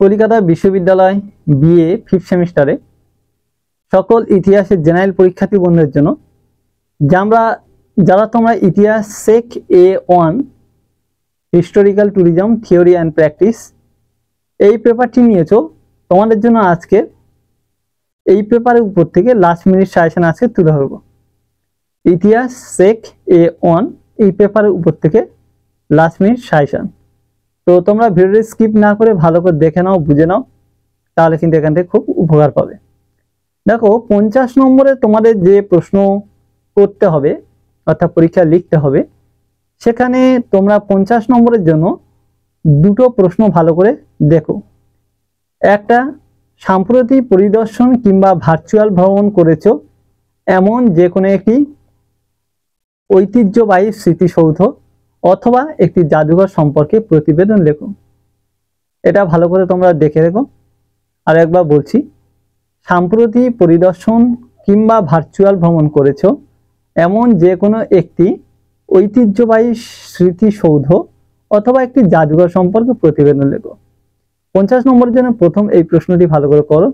কলকাতা বিশ্ববিদ্যালয় BA 5th সেমিস্টারে সকল ইতিহাসের জেনারেল পরীক্ষার্থী বন্ধুদের জন্য যারা তোমরা ইতিহাস সেক A1 historical tourism theory and practice এই পেপারটি নিয়েছো, তোমাদের জন্য আজকে এই পেপারের উপর থেকে লাস্ট মিনিট সাজেশন আজকে তুলে ধরবো। ইতিহাস সেক A1 এই পেপারের উপর থেকে লাস্ট মিনিট সাজেশন। তো তোমরা ভিডিওটি স্কিপ না করে ভালো করে দেখে নাও, বুঝে নাও, তাহলে কিন্তু এখান থেকে খুব উপকার পাবে। দেখো 50 নম্বরে তোমাদের যে প্রশ্ন করতে হবে অর্থাৎ পরীক্ষা লিখতে হবে, সেখানে তোমরা 50 নম্বরের জন্য দুটো প্রশ্ন ভালো করে দেখো। একটা, সাম্প্রতিক পরিদর্শন কিংবা ভার্চুয়াল ভ্রমণ করেছো এমন যে কোনো একটি ঐতিহ্যবাহী স্মৃতিসৌধ অথবা একটি জাদুঘর সম্পর্কে প্রতিবেদন লেখো। এটা ভালো করে তোমরা দেখে রেখো। আর একবার বলছি, সাম্প্রতিক পরিদর্শন কিংবা ভার্চুয়াল ভ্রমণ করেছো এমন যে কোনো একটি ঐতিহ্যবাহী স্মৃতিসৌধ অথবা একটি জাদুঘর সম্পর্কে প্রতিবেদন লেখো। 50 নম্বরের জন্য প্রথম এই প্রশ্নটি ভালো করে করো।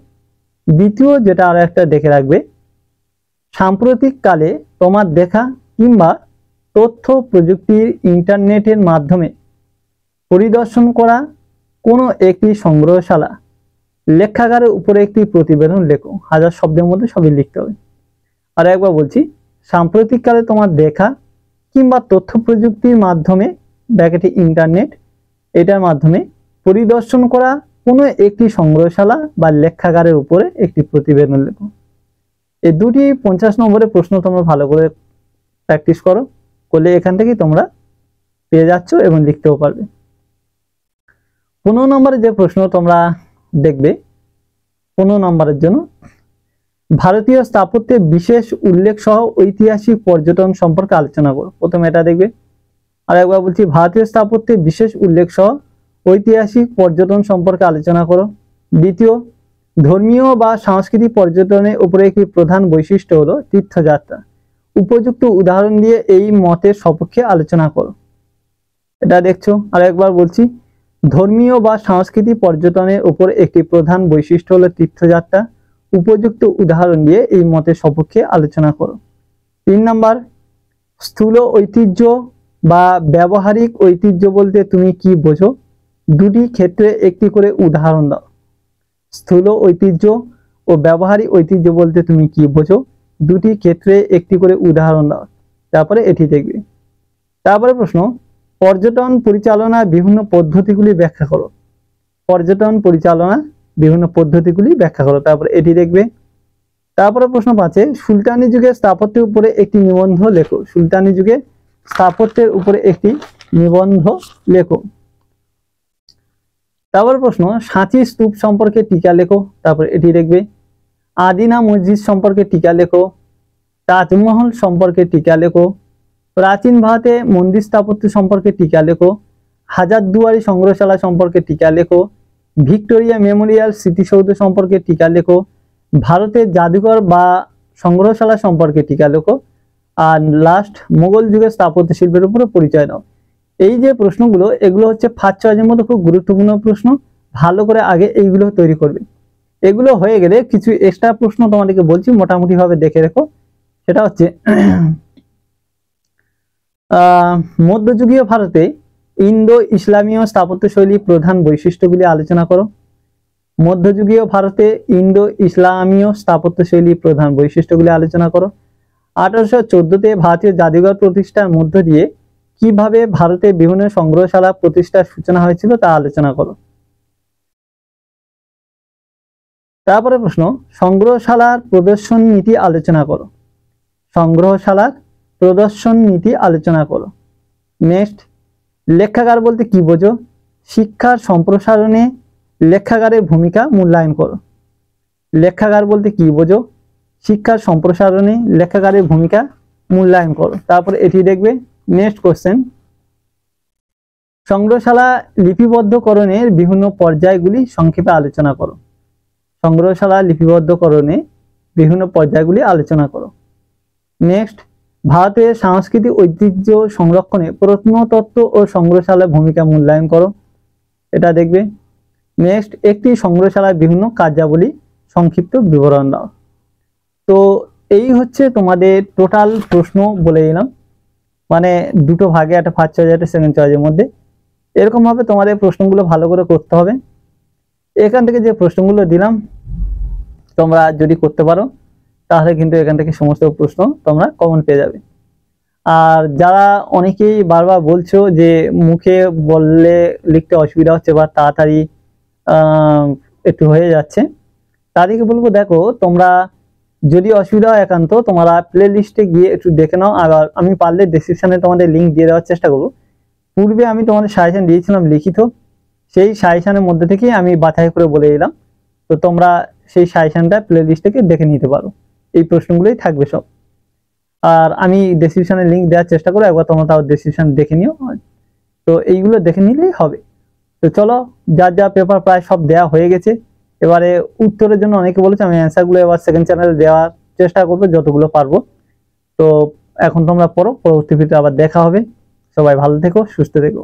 দ্বিতীয় যেটা আরো একটা দেখে রাখবে, সাম্প্রতিক কালে তোমার দেখা কিংবা তথ্য প্রযুক্তির ইন্টারনেটের মাধ্যমে পরিদর্শন করা কোনো একটি সংগ্রহশালা লেখাগারের উপরে একটি প্রতিবেদন লেখো। 1000 শব্দের মধ্যে সবই লিখতে হবে। আর একবার বলছি, সাম্প্রতিককালে তোমার দেখা কিংবা তথ্য প্রযুক্তির মাধ্যমে ব্র্যাকেটে ইন্টারনেট এটার মাধ্যমে পরিদর্শন করা কোনো একটি সংগ্রহশালা বা লেখাগারের উপরে একটি প্রতিবেদন লেখো। এই দুটি 50 নম্বরের প্রশ্ন তোমরা ভালো করে প্র্যাকটিস করো, করলে এখান থেকেই তোমরা পেয়ে যাচ্ছ এবং লিখতেও পারবে। 15 নম্বরের যে প্রশ্ন তোমরা দেখবে, 15 নম্বরের জন্য ভারতীয় স্থাপত্যের বিশেষ উল্লেখ সহ ঐতিহাসিক পর্যটন সম্পর্কে আলোচনা করো। প্রথমে এটা দেখবে। আর একবার বলছি, ভারতীয় স্থাপত্যের বিশেষ উল্লেখ সহ ঐতিহাসিক পর্যটন সম্পর্কে আলোচনা করো। দ্বিতীয়, ধর্মীয় বা সাংস্কৃতিক পর্যটনের উপরে একটি প্রধান বৈশিষ্ট্য হলো তীর্থযাত্রা। উপযুক্ত উদাহরণ দিয়ে এই মতের সপক্ষে আলোচনা করো। এটা দেখছো। আর একবার বলছি, ধর্মীয় বা সাংস্কৃতিক পর্যটনের উপর একটি প্রধান বৈশিষ্ট্য হলো তীর্থযাত্রা। উপযুক্ত উদাহরণ দিয়ে এই মতের সপক্ষে আলোচনা করো। 3 নাম্বার, স্থূল ঐতিহ্য বা ব্যবহারিক ঐতিহ্য বলতে তুমি কি বোঝো? দুটি ক্ষেত্রে একটি করে উদাহরণ দাও। স্থূল ঐতিহ্য ও ব্যবহারিক ঐতিহ্য বলতে তুমি কি বোঝো? দুটি ক্ষেত্রে একটি করে উদাহরণ দাও। তারপরে এটি দেখবে। তারপরে প্রশ্ন, পর্যটন পরিচালনা বিভিন্ন পদ্ধতিগুলি ব্যাখ্যা করো। পর্যটন পরিচালনা বিভিন্ন পদ্ধতিগুলি ব্যাখ্যা করো। তারপরে এটি দেখবে। তারপরে প্রশ্ন 5, সুলতানি যুগের স্থাপত্যের উপরে একটি নিবন্ধ লেখো। সুলতানি যুগে স্থাপত্যের উপরে একটি নিবন্ধ লেখো। তারপরে প্রশ্ন, সাঁচি স্তূপ সম্পর্কে টিকা লেখো। তারপরে এটি দেখবে। আদিনা মসজিদ সম্পর্কে টিকা লেখো। তাজমহল সম্পর্কে টিকা লেখো। প্রাচীন ভারতে মন্দির স্থাপত্য সম্পর্কে টিকা লেখো। হাজারদুয়ারি সংগ্রহশালা সম্পর্কে টিকা লেখো। ভিক্টোরিয়া মেমোরিয়াল স্মৃতিসৌধ সম্পর্কে টিকা লেখো। ভারতের জাদুঘর বা সংগ্রহশালা সম্পর্কে টিকা লেখো। আর লাস্ট, মোগল যুগের স্থাপত্য শিল্পের উপরে পরিচয় দাও। এই যে প্রশ্নগুলো, এগুলো হচ্ছে ফার্স্ট চয়েসের মধ্যে খুব গুরুত্বপূর্ণ প্রশ্ন। ভালো করে আগে এইগুলো তৈরি করবে। এগুলো হয়ে গেলে কিছু এক্সট্রা প্রশ্ন তোমাদেরকে বলছি, মোটামুটি ভাবে দেখে রেখো। সেটা হচ্ছে মধ্যযুগীয় ভারতে ইন্দো ইসলামীয় স্থাপত্য শৈলীর প্রধান বৈশিষ্ট্যগুলি আলোচনা করো। মধ্যযুগীয় ভারতে ইন্দো ইসলামীয় স্থাপত্য শৈলীর প্রধান বৈশিষ্ট্যগুলি আলোচনা করো। 1814-তে ভারতীয় জাদুঘর প্রতিষ্ঠার মধ্য দিয়ে কিভাবে ভারতে বিভিন্ন সংগ্রহশালা প্রতিষ্ঠার সূচনা হয়েছিল তা আলোচনা করো। তারপরে প্রশ্ন, সংগ্রহশালার প্রদর্শন নীতি আলোচনা করো। সংগ্রহশালার প্রদর্শন নীতি আলোচনা করো। নেক্সট, লেখাগার বলতে কি বোঝো? শিক্ষার সম্প্রসারণে লেখাগারের ভূমিকা মূল্যায়ন করো। লেখাগার বলতে কি বোঝো? শিক্ষার সম্প্রসারণে লেখাগারের ভূমিকা মূল্যায়ন করো। তারপরে এটি দেখবে। নেক্সট কোশ্চেন, সংগ্রহশালা লিপিবদ্ধকরণের বিভিন্ন পর্যায়গুলি সংক্ষেপে আলোচনা করো। সংগ্রহশালা লিপিবদ্ধকরণে বিভিন্ন পর্যায়গুলি আলোচনা করো। নেক্সট, ভারতের সাংস্কৃতিক ঐতিহ্য সংরক্ষণে প্রত্নতত্ত্ব ও সংগ্রহশালার ভূমিকা মূল্যায়ন করো। এটা দেখবে। নেক্সট, একটি সংগ্রহশালায় বিভিন্ন কার্যাবলী সংক্ষিপ্ত বিবরণ দাও। তো এই হচ্ছে তোমাদের টোটাল প্রশ্ন বলে দিলাম, মানে দুটো ভাগে, একটা ফার্স্ট চয়েস একটা সেকেন্ড চয়েসের মধ্যে। এরকম ভাবে তোমাদের প্রশ্নগুলো ভালো করে করতে হবে। এখান থেকে যে প্রশ্নগুলো দিলাম তোমরা যদি করতে পারো তাহলে কিন্তু এখান থেকে সমস্ত প্রশ্ন তোমরা কমন পেয়ে যাবে। আর যারা অনেকেই বারবার বলছো যে মুখে বললে লিখতে অসুবিধা হচ্ছে বা তাড়াতাড়ি একটু হয়ে যাচ্ছে, তাদেরকে বলবো দেখো তোমরা যদি অসুবিধা হয় একান্ত তোমরা প্লে লিস্টে গিয়ে একটু দেখে নাও। আর আমি পারলে ডেসক্রিপশনে তোমাদের লিঙ্ক দিয়ে দেওয়ার চেষ্টা করবো। পূর্বে আমি তোমাদের সাজেশন দিয়েছিলাম লিখিত, সেই সাজেশনের মধ্যে থেকে আমি বাছাই করে বলে দিলাম। তো তোমরা সেই সাজেশনটা প্লে লিস্ট থেকে দেখে নিতে পারো, এই প্রশ্নগুলোই থাকবে সব। আর আমি ডেসক্রিপশনে লিঙ্ক দেওয়ার চেষ্টা করবো, একবার তোমরা তাও ডেসক্রিপশন দেখে নিও। তো এইগুলো দেখে নিলেই হবে। তো চলো, যার যা পেপার প্রায় সব দেওয়া হয়ে গেছে। এবারে উত্তরের জন্য অনেকে বলেছে, আমি অ্যান্সারগুলো এবার সেকেন্ড চ্যানেলে দেওয়ার চেষ্টা করবো যতগুলো পারবো। তো এখন তোমরা পড়ো, পরবর্তী ভিডিওতে আবার দেখা হবে। সবাই ভালো থেকো, সুস্থ থেকো।